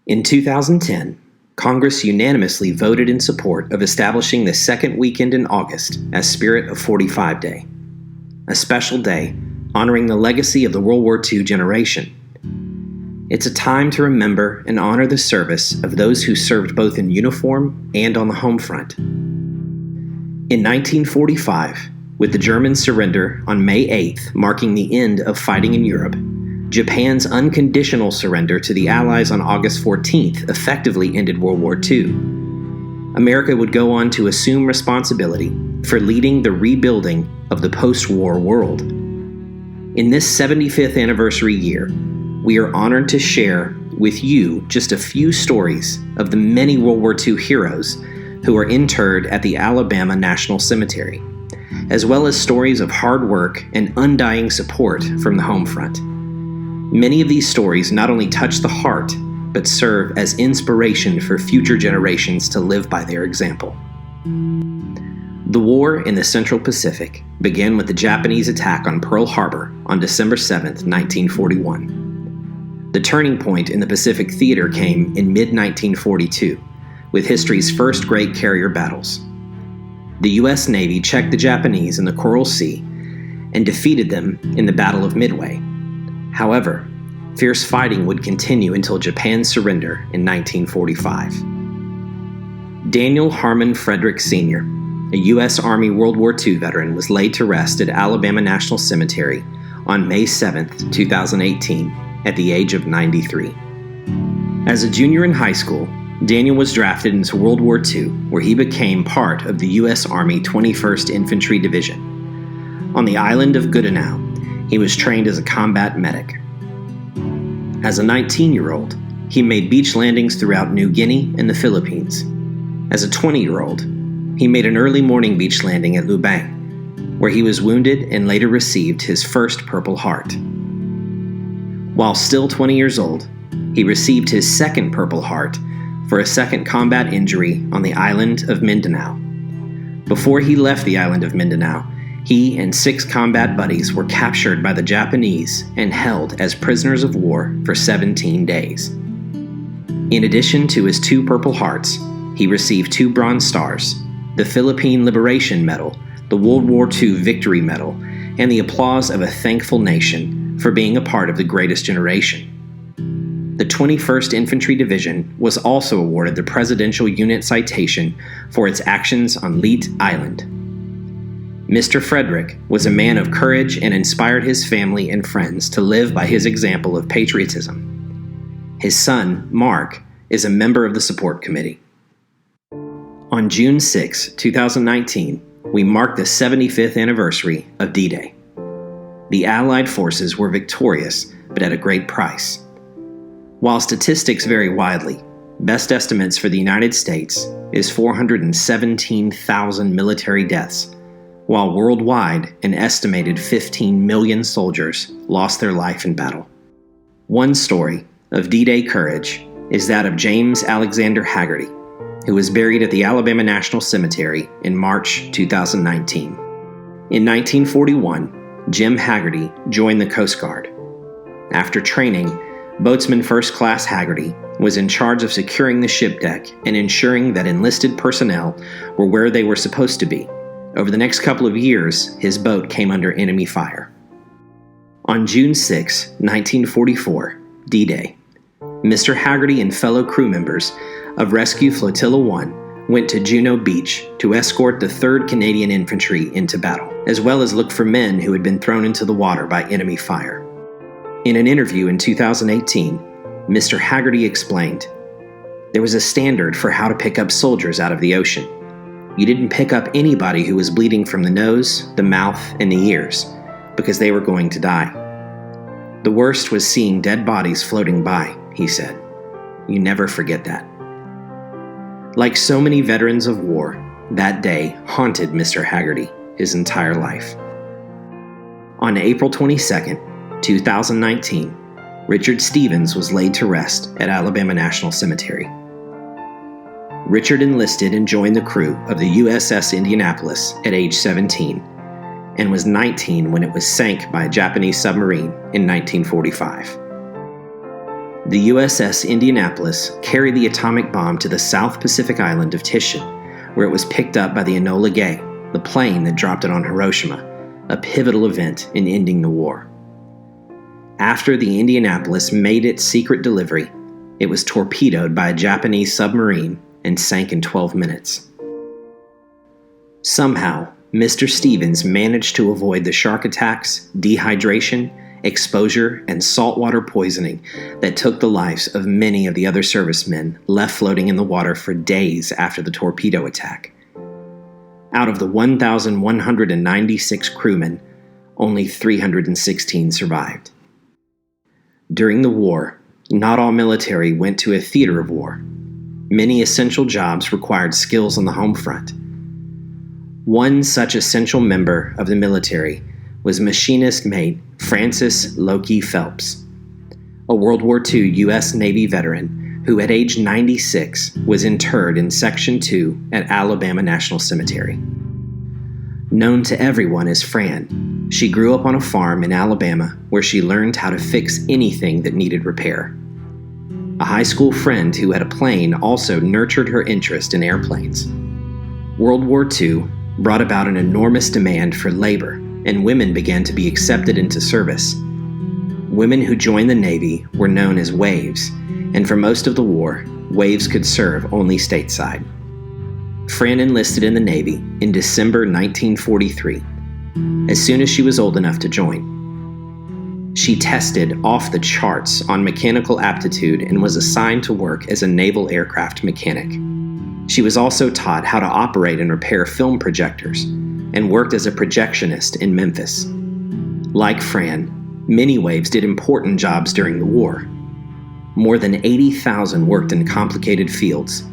In 2010, Congress unanimously voted in support of establishing the second weekend in August as Spirit of 45 Day, a special day honoring the legacy of the World War II generation. It's a time to remember and honor the service of those who served both in uniform and on the home front. In 1945, with the German surrender on May 8th marking the end of fighting in Europe, Japan's unconditional surrender to the Allies on August 14th effectively ended World War II. America would go on to assume responsibility for leading the rebuilding of the post-war world. In this 75th anniversary year, we are honored to share with you just a few stories of the many World War II heroes who are interred at the Alabama National Cemetery, as well as stories of hard work and undying support from the home front. Many of these stories not only touch the heart, but serve as inspiration for future generations to live by their example. The war in the Central Pacific began with the Japanese attack on Pearl Harbor on December 7, 1941. The turning point in the Pacific theater came in mid-1942, with history's first great carrier battles. The U.S. Navy checked the Japanese in the Coral Sea and defeated them in the Battle of Midway. However, fierce fighting would continue until Japan's surrender in 1945. Daniel Harmon Frederick Sr., a U.S. Army World War II veteran, was laid to rest at Alabama National Cemetery on May 7, 2018, at the age of 93. As a junior in high school, Daniel was drafted into World War II, where he became part of the U.S. Army 21st Infantry Division. On the island of Goodenough, he was trained as a combat medic. As a 19-year-old, he made beach landings throughout New Guinea and the Philippines. As a 20-year-old, he made an early morning beach landing at Lubang, where he was wounded and later received his first Purple Heart. While still 20 years old, he received his second Purple Heart for a second combat injury on the island of Mindanao. Before he left the island of Mindanao, he and 6 combat buddies were captured by the Japanese and held as prisoners of war for 17 days. In addition to his 2 Purple Hearts, he received 2 Bronze Stars, the Philippine Liberation Medal, the World War II Victory Medal, and the applause of a thankful nation for being a part of the greatest generation. The 21st Infantry Division was also awarded the Presidential Unit Citation for its actions on Leyte Island. Mr. Frederick was a man of courage and inspired his family and friends to live by his example of patriotism. His son, Mark, is a member of the support committee. On June 6, 2019, we mark the 75th anniversary of D-Day. The Allied forces were victorious, but at a great price. While statistics vary widely, best estimates for the United States is 417,000 military deaths, while worldwide an estimated 15 million soldiers lost their life in battle. One story of D-Day courage is that of James Alexander Haggerty, who was buried at the Alabama National Cemetery in March 2019. In 1941, Jim Haggerty joined the Coast Guard. After training, Boatsman First Class Haggerty was in charge of securing the ship deck and ensuring that enlisted personnel were where they were supposed to be. Over the next couple of years, his boat came under enemy fire. On June 6, 1944, D-Day, Mr. Haggerty and fellow crew members of Rescue Flotilla 1 went to Juno Beach to escort the 3rd Canadian Infantry into battle, as well as look for men who had been thrown into the water by enemy fire. In an interview in 2018, Mr. Haggerty explained, "There was a standard for how to pick up soldiers out of the ocean. You didn't pick up anybody who was bleeding from the nose, the mouth, and the ears, because they were going to die. The worst was seeing dead bodies floating by," he said. "You never forget that." Like so many veterans of war, that day haunted Mr. Haggerty his entire life. On April 22, 2019, Richard Stevens was laid to rest at Alabama National Cemetery. Richard enlisted and joined the crew of the USS Indianapolis at age 17 and was 19 when it was sank by a Japanese submarine in 1945. The USS Indianapolis carried the atomic bomb to the South Pacific island of Tishin, where it was picked up by the Enola Gay, the plane that dropped it on Hiroshima, a pivotal event in ending the war. After the Indianapolis made its secret delivery, it was torpedoed by a Japanese submarine and sank in 12 minutes. Somehow, Mr. Stevens managed to avoid the shark attacks, dehydration, exposure, and saltwater poisoning that took the lives of many of the other servicemen left floating in the water for days after the torpedo attack. Out of the 1,196 crewmen, only 316 survived. During the war, not all military went to a theater of war. Many essential jobs required skills on the home front. One such essential member of the military was machinist mate Francis Loki Phelps, a World War II U.S. Navy veteran who at age 96 was interred in Section 2 at Alabama National Cemetery. Known to everyone as Fran, she grew up on a farm in Alabama where she learned how to fix anything that needed repair. A high school friend who had a plane also nurtured her interest in airplanes. World War II brought about an enormous demand for labor, and women began to be accepted into service. Women who joined the Navy were known as waves, and for most of the war, waves could serve only stateside. Fran enlisted in the Navy in December 1943, as soon as she was old enough to join. She tested off the charts on mechanical aptitude and was assigned to work as a naval aircraft mechanic. She was also taught how to operate and repair film projectors and worked as a projectionist in Memphis. Like Fran, many waves did important jobs during the war. More than 80,000 worked in complicated fields,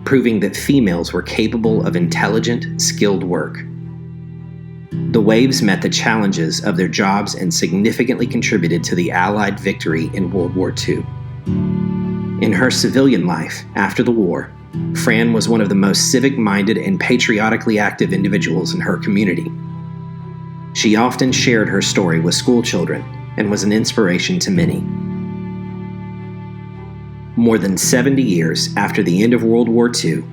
proving that females were capable of intelligent, skilled work. The waves met the challenges of their jobs and significantly contributed to the Allied victory in World War II. In her civilian life after the war, Fran was one of the most civic-minded and patriotically active individuals in her community. She often shared her story with school children and was an inspiration to many. More than 70 years after the end of World War II,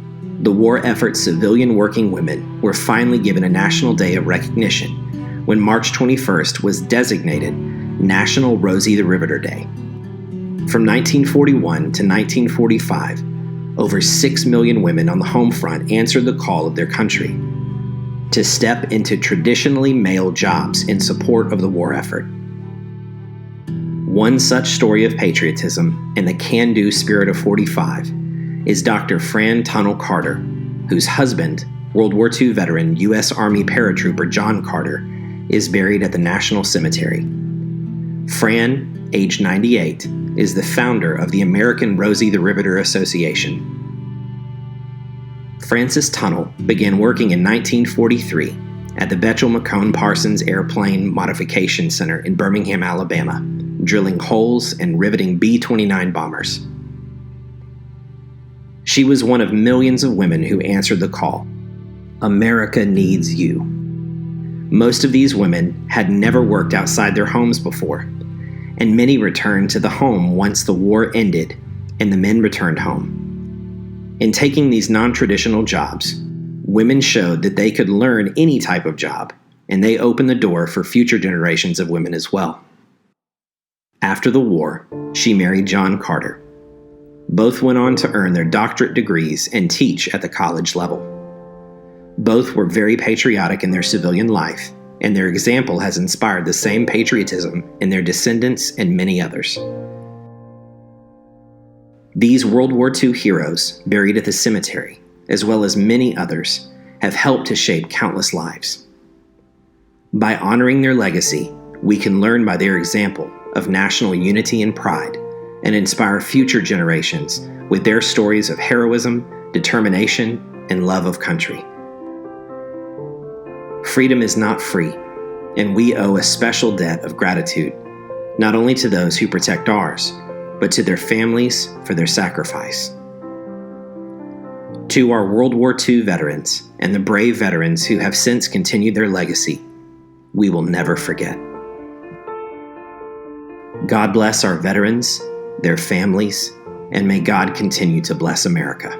the war effort civilian working women were finally given a national day of recognition when March 21st was designated National Rosie the Riveter Day. From 1941 to 1945, over 6 million women on the home front answered the call of their country to step into traditionally male jobs in support of the war effort. One such story of patriotism and the can-do spirit of 45 is Dr. Fran Tunnell Carter, whose husband, World War II veteran U.S. Army paratrooper John Carter, is buried at the National Cemetery. Fran, age 98, is the founder of the American Rosie the Riveter Association. Francis Tunnell began working in 1943 at the Betchel McCone Parsons Airplane Modification Center in Birmingham, Alabama, drilling holes and riveting B-29 bombers. She was one of millions of women who answered the call. America needs you. Most of these women had never worked outside their homes before, and many returned to the home once the war ended and the men returned home. In taking these non-traditional jobs, women showed that they could learn any type of job, and they opened the door for future generations of women as well. After the war, she married John Carter. Both went on to earn their doctorate degrees and teach at the college level. Both were very patriotic in their civilian life, and their example has inspired the same patriotism in their descendants and many others. These World War II heroes buried at the cemetery, as well as many others, have helped to shape countless lives. By honoring their legacy, we can learn by their example of national unity and pride, and inspire future generations with their stories of heroism, determination, and love of country. Freedom is not free, and we owe a special debt of gratitude, not only to those who protect ours, but to their families for their sacrifice. To our World War II veterans and the brave veterans who have since continued their legacy, we will never forget. God bless our veterans their families, and may God continue to bless America.